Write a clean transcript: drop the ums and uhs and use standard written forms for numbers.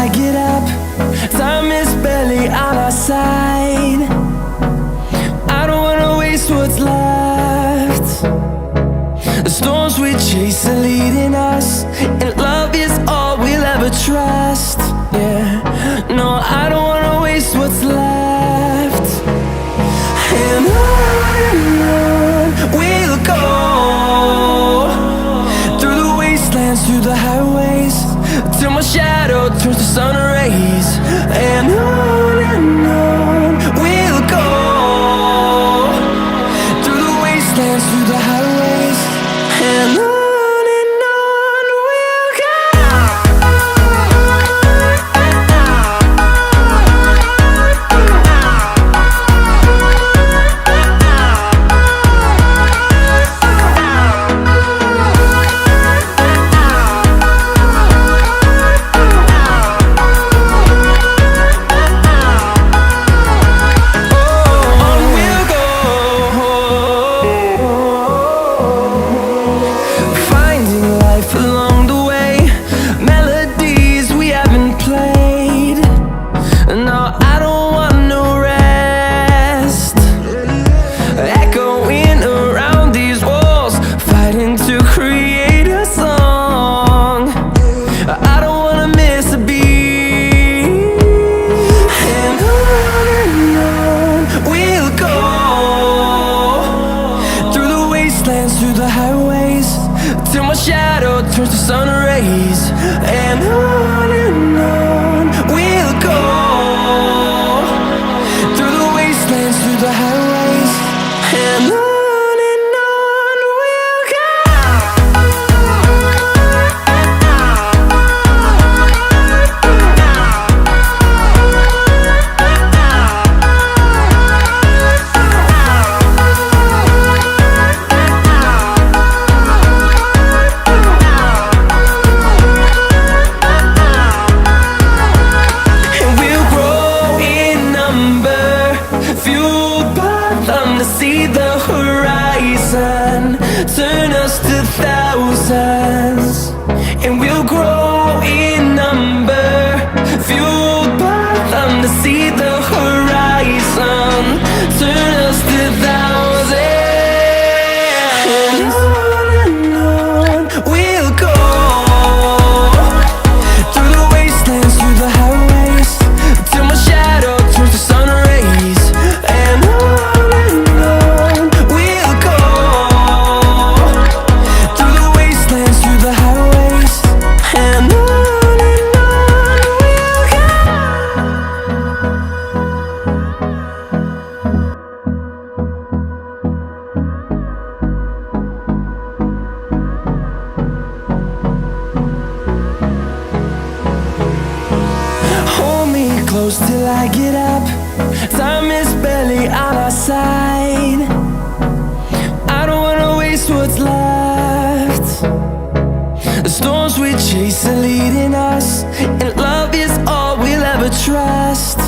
I get up. Time is barely on our side. I don't wanna waste what's left. The storms we chase are leading us, and love is all we'll ever trust. Yeah, no, I don't wanna waste what's left. And on we'll go, through the wastelands, through the highways, till my shadow turns to sun rays. And on we'll go, through the wastelands, through the highways, and on we'll go. Along the way, melodies we haven't played. No, I don't want no rest. Echoing around these walls, fighting to create a song. I don't wanna miss a beat. And on we'll go, through the wastelands, through the highways, till my shadow turns to sun rays. And on we'll go, through the wastelands, through the highways, and on we'll go. See the horizon turn us to thousands, and we'll grow in number, fueled by them. To see the horizon turn us to thousands, and on we'll go, through the wastelands, through the highways, till my shadow turns to sun rays. And close till I get up. Time is barely on our side. I don't wanna waste what's left. The storms we chase are leading us, and love is all we'll ever trust.